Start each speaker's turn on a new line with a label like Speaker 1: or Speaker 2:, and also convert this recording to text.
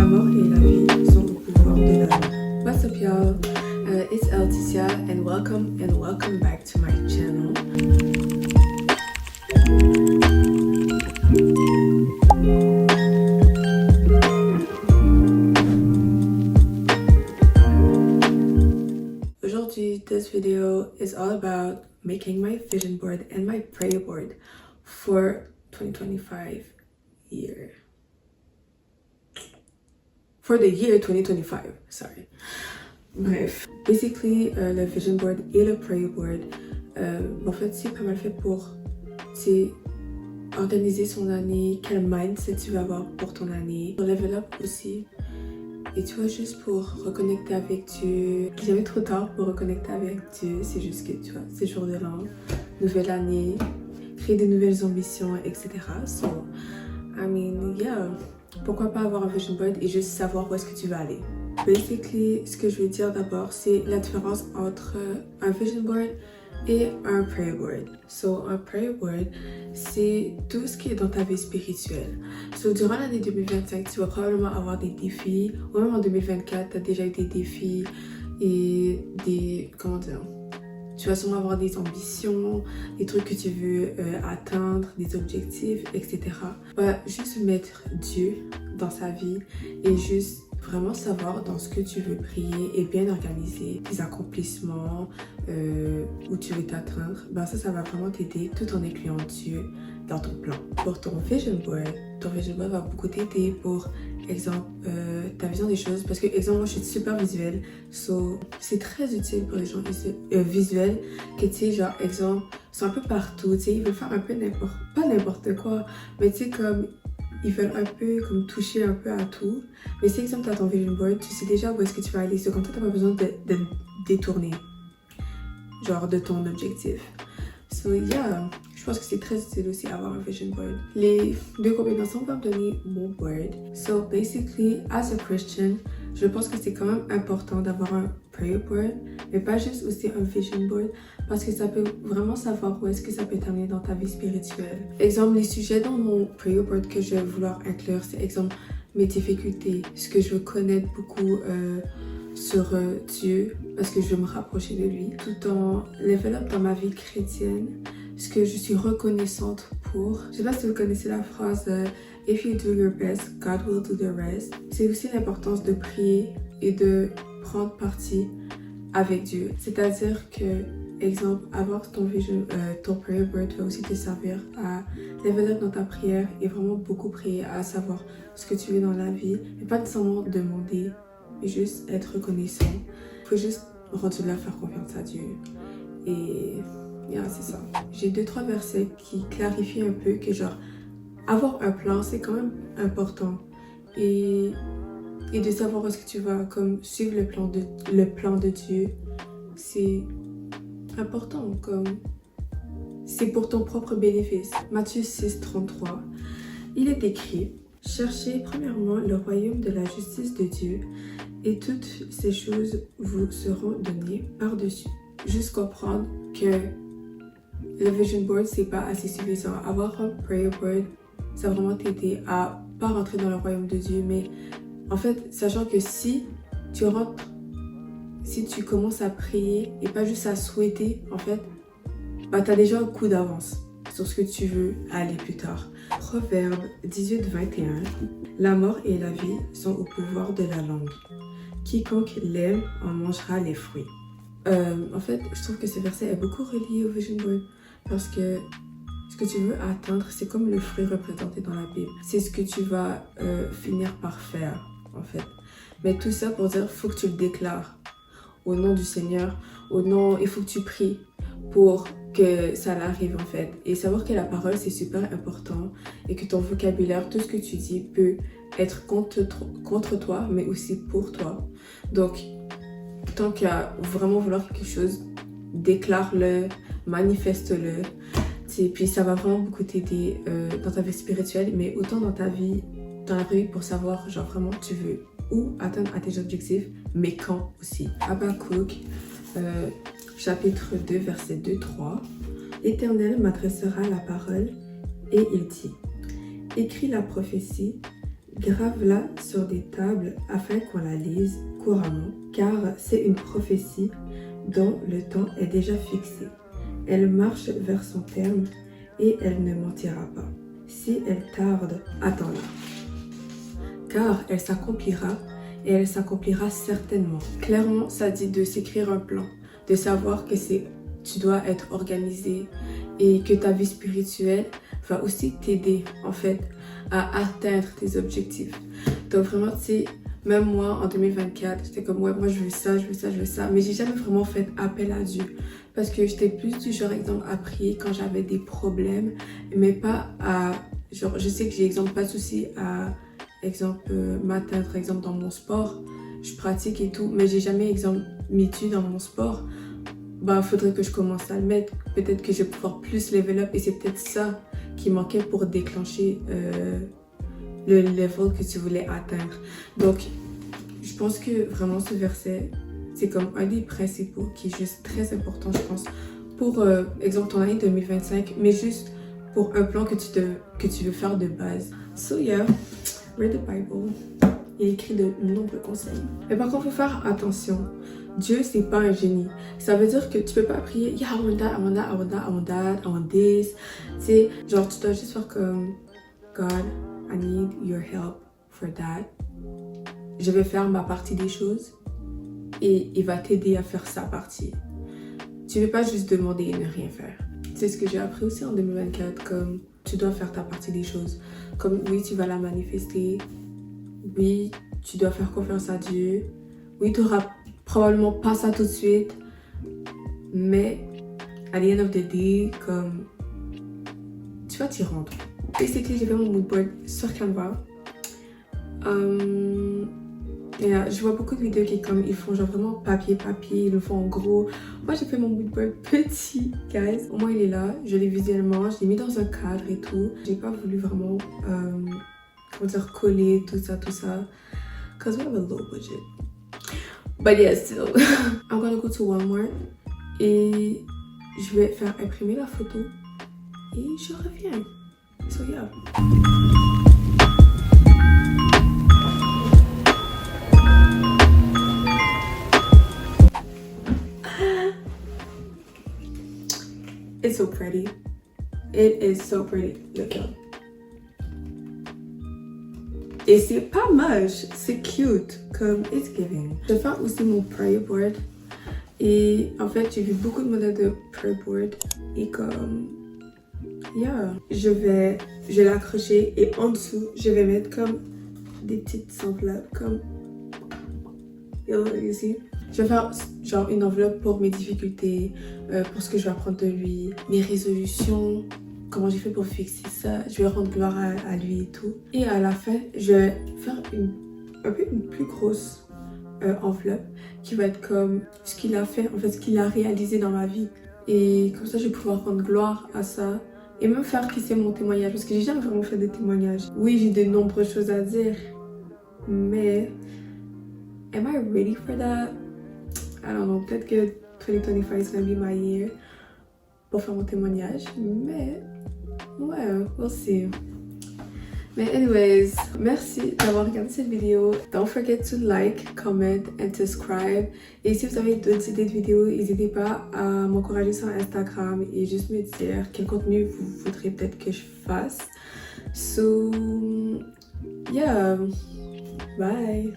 Speaker 1: mort et la vie sont au pouvoir de la langue. What's up y'all? It's Leticia and welcome back to my channel. Aujourd'hui, this video is all about making my vision board and my prayer board for 2025 year. For the year 2025, sorry. Bref, basically, le vision board et le prayer board, en fait, c'est pas mal fait pour organiser son année, quel mindset tu vas avoir pour ton année, pour level up aussi. Et tu vois, juste pour reconnecter avec Dieu. Il n'est jamais trop tard pour reconnecter avec Dieu, c'est juste que tu vois, c'est jour de l'an, nouvelle année, créer des nouvelles ambitions, etc. So, I mean, yeah. Pourquoi pas avoir un vision board et juste savoir où est-ce que tu vas aller. Basically, ce que je veux dire d'abord, c'est la différence entre un vision board et un prayer board. So, un prayer board, c'est tout ce qui est dans ta vie spirituelle. So, durant l'année 2025, tu vas probablement avoir des défis, ou même en 2024, tu as déjà eu des défis et des, comment dire, tu vas sûrement avoir des ambitions, des trucs que tu veux atteindre, des objectifs, etc. Voilà, juste mettre Dieu dans sa vie et juste vraiment savoir dans ce que tu veux prier et bien organiser tes accomplissements, où tu veux t'atteindre. Ben ça va vraiment t'aider tout en incluant Dieu dans ton plan. Pour ton vision board va beaucoup t'aider pour exemple ta vision des choses parce que exemple moi je suis super visuelle, so c'est très utile pour les gens visuels que tu sais genre exemple sont un peu partout, tu sais ils veulent faire un peu n'importe quoi, mais tu sais comme ils veulent un peu comme toucher un peu à tout. Mais si exemple tu as ton vision board, tu sais déjà où est-ce que tu vas aller, c'est comme ça tu n'as pas besoin de détourner genre de ton objectif. So yeah, je pense que c'est très utile aussi avoir un vision board. Les deux combinaisons vont me donner mon board. So basically, as a Christian, je pense que c'est quand même important d'avoir un prayer board, mais pas juste aussi un vision board, parce que ça peut vraiment savoir où est-ce que ça peut t'amener dans ta vie spirituelle. Exemple, les sujets dans mon prayer board que je vais vouloir inclure, c'est exemple mes difficultés, ce que je veux connaître beaucoup sur Dieu, parce que je veux me rapprocher de lui, tout en level up dans ma vie chrétienne, ce que je suis reconnaissante pour. Je sais pas si vous connaissez la phrase If you do your best, God will do the rest. C'est aussi l'importance de prier et de prendre parti avec Dieu. C'est-à-dire que, exemple, avoir ton prayer board va aussi te servir à level up dans ta prière et vraiment beaucoup prier, à savoir ce que tu veux dans la vie, et pas nécessairement demander, mais juste être reconnaissant. Il faut juste rendre là, faire confiance à Dieu. Et yeah, c'est ça. J'ai 2-3 versets qui clarifient un peu que genre avoir un plan c'est quand même important et de savoir où est-ce que tu vas comme suivre le plan de Dieu, c'est important, comme c'est pour ton propre bénéfice. Matthieu 6:33, il est écrit: cherchez premièrement le royaume de la justice de Dieu et toutes ces choses vous seront données par-dessus. Juste comprendre que le vision board c'est pas assez suffisant. Avoir un prayer board, ça va vraiment t'aider à pas rentrer dans le royaume de Dieu, mais en fait, sachant que si tu commences à prier et pas juste à souhaiter, en fait, bah t'as déjà un coup d'avance sur ce que tu veux aller plus tard. Proverbe 18:21, la mort et la vie sont au pouvoir de la langue. Quiconque l'aime en mangera les fruits. En fait, je trouve que ce verset est beaucoup relié au vision board parce que ce que tu veux atteindre, c'est comme le fruit représenté dans la Bible. C'est ce que tu vas finir par faire, en fait. Mais tout ça pour dire, faut que tu le déclares au nom du Seigneur, il faut que tu pries pour que ça arrive, en fait. Et savoir que la parole, c'est super important et que ton vocabulaire, tout ce que tu dis peut être contre toi, mais aussi pour toi. Donc, tant qu'à vraiment vouloir quelque chose, déclare-le, manifeste-le. Puis ça va vraiment beaucoup t'aider dans ta vie spirituelle, mais autant dans ta vie, dans la vraie vie, pour savoir genre vraiment tu veux où atteindre à tes objectifs, mais quand aussi. Habakkuk, chapitre 2, verset 2-3. L'Éternel m'adressera la parole et il dit: écris la prophétie, Grave-la sur des tables afin qu'on la lise couramment, car c'est une prophétie dont le temps est déjà fixé. Elle marche vers son terme et elle ne mentira pas. Si elle tarde, attends-la, car elle s'accomplira et elle s'accomplira certainement. Clairement, ça dit de s'écrire un plan, de savoir que tu dois être organisé et que ta vie spirituelle va aussi t'aider en fait à atteindre tes objectifs. Donc vraiment, tu sais, même moi en 2024, j'étais comme ouais, moi je veux ça, je veux ça, je veux ça, mais j'ai jamais vraiment fait appel à Dieu parce que j'étais plus du genre exemple à prier quand j'avais des problèmes, mais pas à genre je sais que j'ai exemple pas de souci à exemple m'atteindre exemple dans mon sport, je pratique et tout, mais j'ai jamais exemple mis Dieu dans mon sport. Bah faudrait que je commence à le mettre, peut-être que je vais pouvoir plus level up et c'est peut-être ça qui manquait pour déclencher le level que tu voulais atteindre. Donc je pense que vraiment ce verset c'est comme un des principaux qui est juste très important je pense pour exemple ton année 2025, mais juste pour un plan que tu veux faire de base. So yeah, read the Bible. Il est écrit de nombreux conseils. Mais par contre, il faut faire attention. Dieu, c'est pas un génie. Ça veut dire que tu peux pas prier yeah, I want that, I want that, I want that, I want that, I want this. Tu sais, genre, tu dois juste faire comme God, I need your help for that. Je vais faire ma partie des choses et il va t'aider à faire sa partie. Tu ne veux pas juste demander et ne rien faire. C'est ce que j'ai appris aussi en 2024, comme tu dois faire ta partie des choses. Comme oui, tu vas la manifester. Oui, tu dois faire confiance à Dieu. Oui, tu n'auras probablement pas ça tout de suite. Mais, at the end of the day, comme tu vas t'y rendre. Basically, j'ai fait mon mood board sur Canva. Je vois beaucoup de vidéos qui comme ils font genre vraiment papier, ils le font en gros. Moi j'ai fait mon mood board petit, guys. Au moins il est là, je l'ai visuellement, je l'ai mis dans un cadre et tout. J'ai pas voulu vraiment, comment dire, coller tout ça. Cause we have a low budget. But yeah, still. I'm gonna go to Walmart et je vais faire imprimer la photo et je reviens. So yeah. It's so pretty. It is so pretty. Look at it. Et c'est pas moche, c'est cute, comme it's giving. Je vais faire aussi mon prayer board. Et en fait, j'ai vu beaucoup de modèles de prayer board. Et comme, yeah. Je vais l'accrocher et en dessous, je vais mettre comme des petites enveloppes, comme, you see? Je vais faire genre une enveloppe pour mes difficultés, pour ce que je vais apprendre de lui, mes résolutions, comment j'ai fait pour fixer ça, je vais rendre gloire à lui et tout. Et à la fin, je vais faire un peu une plus grosse enveloppe qui va être comme ce qu'il a fait, en fait ce qu'il a réalisé dans ma vie. Et comme ça, je vais pouvoir rendre gloire à ça et même faire qui c'est mon témoignage parce que j'ai jamais vraiment fait de témoignage. Oui, j'ai de nombreuses choses à dire, mais am I ready for that? I don't know, peut-être que 2025 is gonna be my year pour faire mon témoignage, mais ouais, we'll see. Mais anyways, merci d'avoir regardé cette vidéo. Don't forget to like, comment and subscribe. Et si vous avez d'autres idées de vidéos, n'hésitez pas à m'encourager sur Instagram et juste me dire quel contenu vous voudrez peut-être que je fasse. So, yeah, bye.